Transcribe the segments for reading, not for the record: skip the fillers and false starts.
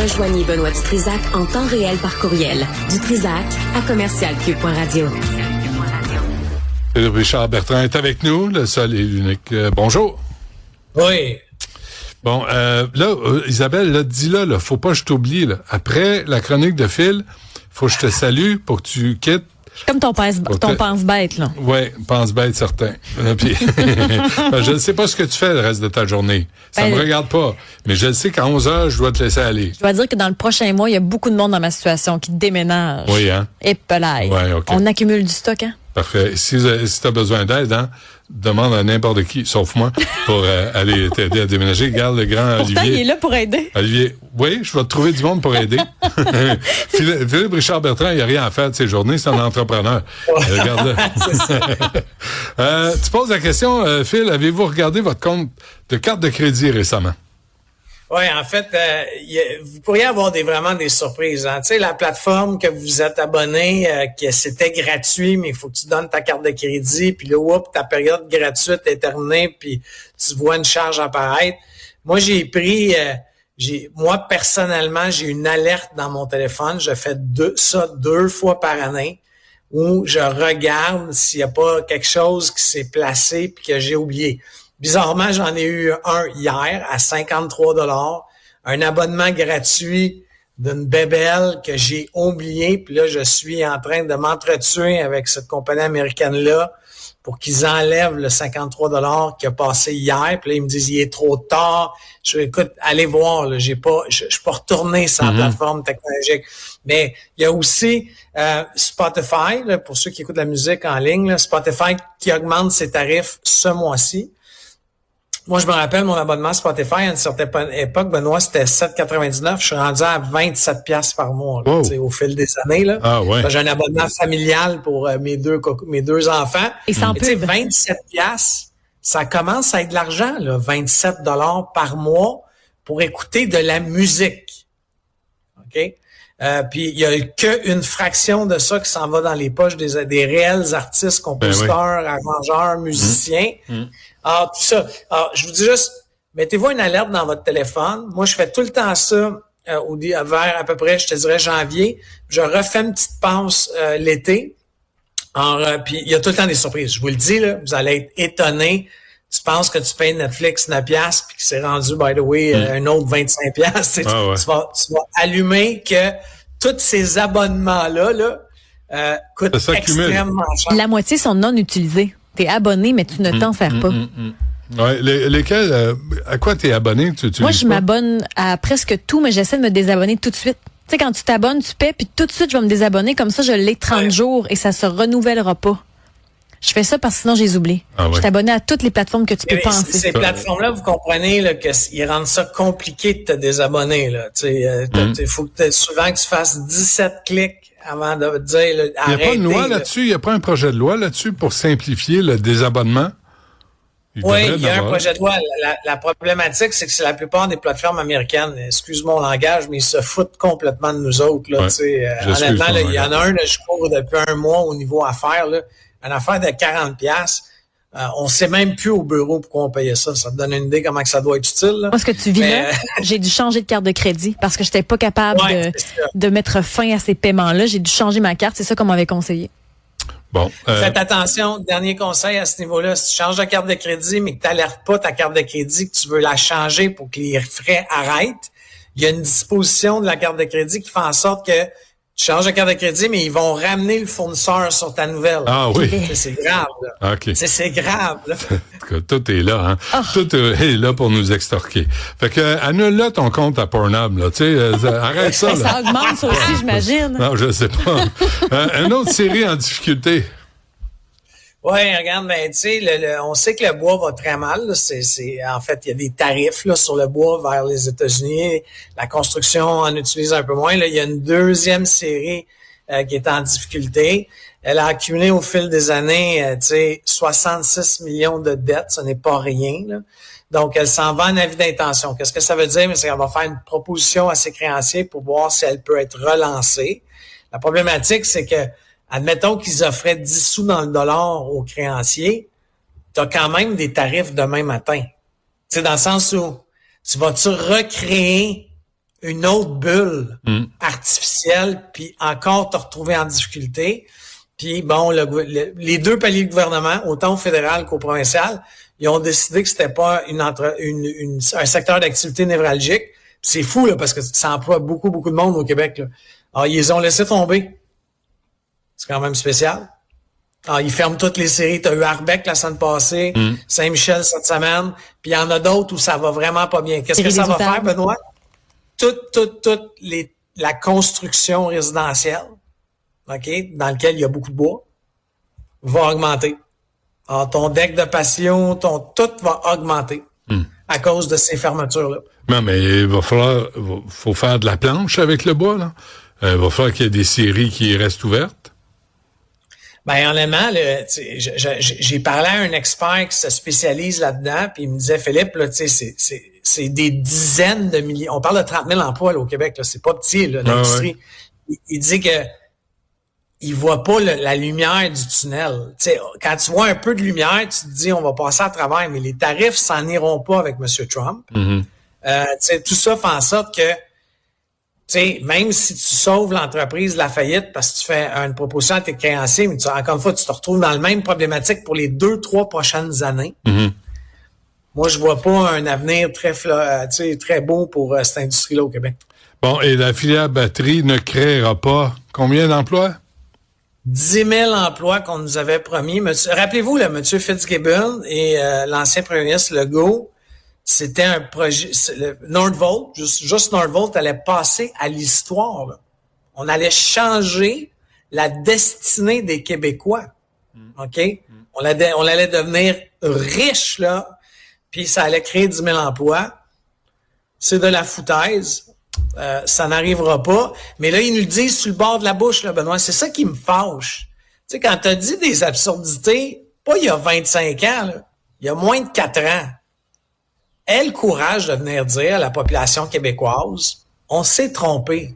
Rejoignez Benoît Dutrisac en temps réel par courriel. Dutrisac@commercialcube.radio. Richard Bertrand est avec nous, le seul et l'unique. Bonjour. Oui. Bon, Isabelle, là, dis-le, là, faut pas que je t'oublie, là. Après la chronique de Phil, faut que je te salue pour que tu quittes. Comme ton pense-bête, là. Oui, pense-bête, certain. Puis, je ne sais pas ce que tu fais le reste de ta journée. Ça me regarde pas. Mais je le sais qu'à 11h, je dois te laisser aller. Je dois dire que dans le prochain mois, il y a beaucoup de monde dans ma situation qui déménage. Oui, hein? Et pelaille. Ouais, OK. On accumule du stock, hein? Parfait. Si tu as besoin d'aide, hein, demande à n'importe qui, sauf moi, pour aller t'aider à déménager. Garde le grand Pourtant, Olivier. il est là pour aider. Olivier, oui, je vais te trouver du monde pour aider. Philippe Richard Bertrand, il n'y a rien à faire de ses journées, c'est un entrepreneur. Regarde-le. Tu poses la question, Phil, avez-vous regardé votre compte de carte de crédit récemment? Oui, en fait, vous pourriez avoir vraiment des surprises. Hein. Tu sais, la plateforme que vous êtes abonné, que c'était gratuit, mais il faut que tu donnes ta carte de crédit, puis là, ta période gratuite est terminée, puis tu vois une charge apparaître. Moi, moi, personnellement, j'ai une alerte dans mon téléphone. Je fais ça 2 fois par année où je regarde s'il n'y a pas quelque chose qui s'est placé puis que j'ai oublié. Bizarrement, j'en ai eu un hier à 53 $, un abonnement gratuit d'une bébelle que j'ai oublié. Puis là, je suis en train de m'entretuer avec cette compagnie américaine-là pour qu'ils enlèvent le 53 $ qui a passé hier. Puis là, ils me disent, il est trop tard. Je dis, écoute, allez voir, là, je suis pas retourné sur la plateforme technologique. Mais il y a aussi Spotify, là, pour ceux qui écoutent la musique en ligne, là, Spotify qui augmente ses tarifs ce mois-ci. Moi, je me rappelle, mon abonnement Spotify, à une certaine époque, Benoît, c'était 7,99. Je suis rendu à 27 $ par mois, là, au fil des années. Là. Ah, ouais. J'ai un abonnement familial pour mes deux enfants. Et sans pub. 27 $, ça commence à être de l'argent, là, 27 $ par mois pour écouter de la musique. OK? Puis il y a qu'une fraction de ça qui s'en va dans les poches des réels artistes, compositeurs, arrangeurs, musiciens. Alors, tout ça. Alors, je vous dis juste, mettez-vous une alerte dans votre téléphone. Moi, je fais tout le temps ça vers à peu près, je te dirais, janvier. Je refais une petite passe l'été. Puis il y a tout le temps des surprises. Je vous le dis, là, vous allez être étonnés. Tu penses que tu payes Netflix 9$, puis que c'est rendu, by the way, un autre 25$. Tu vas allumer que tous ces abonnements-là coûtent extrêmement cher. La moitié sont non utilisés. T'es abonné, mais tu ne t'en sers pas. Ouais, lesquels, à quoi t'es abonné? Moi, je m'abonne à presque tout, mais j'essaie de me désabonner tout de suite. Tu sais, quand tu t'abonnes, tu paies, puis tout de suite, je vais me désabonner. Comme ça, je l'ai 30 jours et ça se renouvellera pas. Je fais ça parce que sinon, je les oublie. Je suis abonné à toutes les plateformes que tu peux penser. Ces plateformes-là, vous comprenez là, qu'ils rendent ça compliqué de te désabonner. Il faut souvent que tu fasses 17 clics avant de te dire là, il n'y a pas une loi là-dessus? Il n'y a pas un projet de loi là-dessus pour simplifier le désabonnement? Oui, il y a un projet de loi. La problématique, c'est que c'est la plupart des plateformes américaines, excuse mon langage, mais ils se foutent complètement de nous autres. Là, honnêtement, il y en a un, là, je cours depuis un mois au niveau affaires, là, une affaire de 40$. On sait même plus au bureau pourquoi on payait ça. Ça te donne une idée comment que ça doit être utile. Là. Moi, ce que tu vis là, j'ai dû changer de carte de crédit parce que j'étais pas capable de mettre fin à ces paiements-là. J'ai dû changer ma carte. C'est ça qu'on m'avait conseillé. Bon, faites attention. Dernier conseil à ce niveau-là. Si tu changes de carte de crédit, mais que tu n'alertes pas ta carte de crédit, que tu veux la changer pour que les frais arrêtent, il y a une disposition de la carte de crédit qui fait en sorte que tu changes de carte de crédit, mais ils vont ramener le fournisseur sur ta nouvelle. Ah oui. C'est grave, là. OK. C'est grave, là. Tout est là, hein. Tout est là pour nous extorquer. Fait que, annule là ton compte à Pornhub, là. Tu sais, arrête ça, là. Ça augmente, ça aussi, j'imagine. Non, je sais pas. Une autre série en difficulté. Ouais, regarde, ben tu sais, on sait que le bois va très mal. Là. En fait, il y a des tarifs là sur le bois vers les États-Unis. La construction en utilise un peu moins. Là, il y a une deuxième série qui est en difficulté. Elle a accumulé au fil des années, 66 millions de dettes. Ce n'est pas rien. Là. Donc, elle s'en va en avis d'intention. Qu'est-ce que ça veut dire? Mais c'est qu'elle va faire une proposition à ses créanciers pour voir si elle peut être relancée. La problématique, c'est que admettons qu'ils offraient 10 sous dans le dollar aux créanciers, tu as quand même des tarifs demain matin. Tu sais, dans le sens où tu vas-tu recréer une autre bulle artificielle, puis encore te retrouver en difficulté. Puis bon, les deux paliers de gouvernement, autant au fédéral qu'au provincial, ils ont décidé que c'était pas un secteur d'activité névralgique. Puis c'est fou là, parce que ça emploie beaucoup de monde au Québec. Là. Alors, ils les ont laissé tomber. C'est quand même spécial. Alors, ils ferment toutes les séries. Tu as eu Arbec la semaine passée, Saint-Michel cette semaine, puis il y en a d'autres où ça va vraiment pas bien. Qu'est-ce que ça va faire, Benoît? Toute la construction résidentielle, OK, dans lequel il y a beaucoup de bois, va augmenter. Alors, ton deck de patio, tout va augmenter à cause de ces fermetures-là. Non, mais il faut faire de la planche avec le bois, là. Il va falloir qu'il y ait des séries qui restent ouvertes. Ben, honnêtement, j'ai parlé à un expert qui se spécialise là-dedans, puis il me disait, Philippe, là, c'est des dizaines de milliers. On parle de 30 000 emplois là, au Québec, là, c'est pas petit, là, l'industrie. Ouais. Il dit que il voit pas la lumière du tunnel. T'sais, quand tu vois un peu de lumière, tu te dis on va passer à travers, mais les tarifs s'en iront pas avec M. Trump. Tout ça fait en sorte que même si tu sauves l'entreprise de la faillite parce que tu fais une proposition à tes créanciers, mais encore une fois, tu te retrouves dans la même problématique pour les 2-3 prochaines années. Moi, je vois pas un avenir très beau pour cette industrie-là au Québec. Bon, et la filière batterie ne créera pas combien d'emplois? 10 000 emplois qu'on nous avait promis. Rappelez-vous, là, M. Fitzgibbon et l'ancien premier ministre Legault, c'était un projet. Nordvolt, juste Nordvolt allait passer à l'histoire. Là. On allait changer la destinée des Québécois. OK? On allait devenir riche, là, puis ça allait créer 10 000 emplois. C'est de la foutaise. Ça n'arrivera pas. Mais là, ils nous le disent sur le bord de la bouche, là, Benoît. C'est ça qui me fâche. Tu sais, quand t'as dit des absurdités, pas il y a 25 ans, là, il y a moins de 4 ans, aie le courage de venir dire à la population québécoise, on s'est trompé.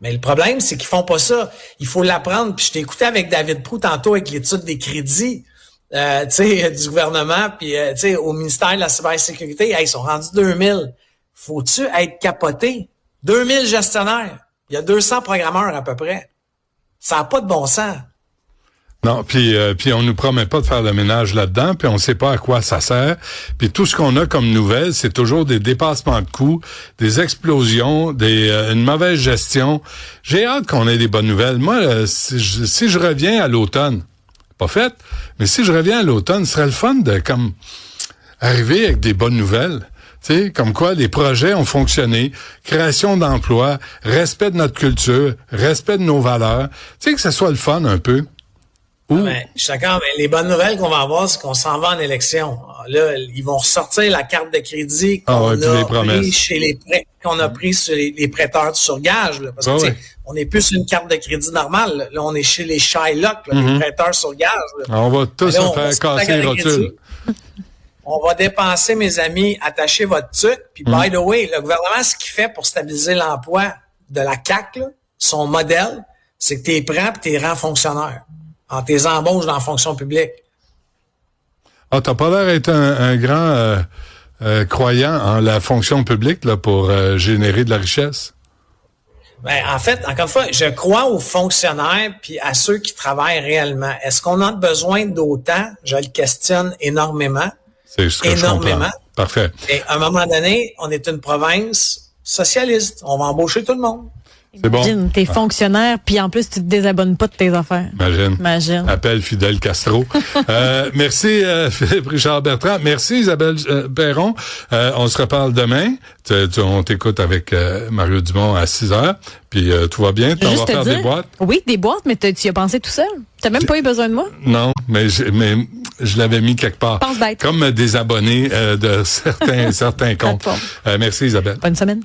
Mais le problème, c'est qu'ils font pas ça. Il faut l'apprendre. Puis je t'ai écouté avec David Proulx tantôt avec l'étude des crédits du gouvernement, puis au ministère de la cybersécurité, ils sont rendus 2000. Faut-tu être capoté? 2000 gestionnaires. Il y a 200 programmeurs à peu près. Ça n'a pas de bon sens. Non, puis on nous promet pas de faire le ménage là-dedans, puis on sait pas à quoi ça sert. Puis tout ce qu'on a comme nouvelles, c'est toujours des dépassements de coûts, des explosions, une mauvaise gestion. J'ai hâte qu'on ait des bonnes nouvelles. Moi, si je reviens à l'automne, pas fait, mais si je reviens à l'automne, ce serait le fun de comme arriver avec des bonnes nouvelles. Tu sais, comme quoi les projets ont fonctionné, création d'emplois, respect de notre culture, respect de nos valeurs. Tu sais, que ce soit le fun un peu. Ben, je suis d'accord, mais les bonnes nouvelles qu'on va avoir, c'est qu'on s'en va en élection. Là, ils vont ressortir la carte de crédit qu'on a pris qu'on a pris sur les prêteurs sur gage. Là, parce que on n'est plus sur une carte de crédit normale. Là, on est chez les Shylock, les prêteurs sur gage. Là. On va tous se faire casser les rotules. On va dépenser, mes amis, attachez votre tuque. Puis, by the way, le gouvernement, ce qu'il fait pour stabiliser l'emploi de la CAQ, là, son modèle, c'est que tu les prends et tu les rends fonctionnaires. En tes embauches dans la fonction publique. Ah, t'as pas l'air d'être un grand croyant en la fonction publique là pour générer de la richesse? Ben, en fait, encore une fois, je crois aux fonctionnaires puis à ceux qui travaillent réellement. Est-ce qu'on a besoin d'autant? Je le questionne énormément. C'est ce que je comprends. Parfait. Et à un moment donné, on est une province socialiste. On va embaucher tout le monde. C'est bon. Imagine, t'es fonctionnaire, puis en plus, tu te désabonnes pas de tes affaires. Imagine. Appelle Fidel Castro. Merci, Philippe Richard Bertrand. Merci, Isabelle Perron. On se reparle demain. On t'écoute avec Mario Dumont à 6h. Puis tout va bien. On va faire des boîtes. Oui, des boîtes, mais tu y as pensé tout seul. T'as même pas eu besoin de moi. Non, mais je l'avais mis quelque part. Pense bête. Comme des abonnés de certains comptes. Merci, Isabelle. Bonne semaine.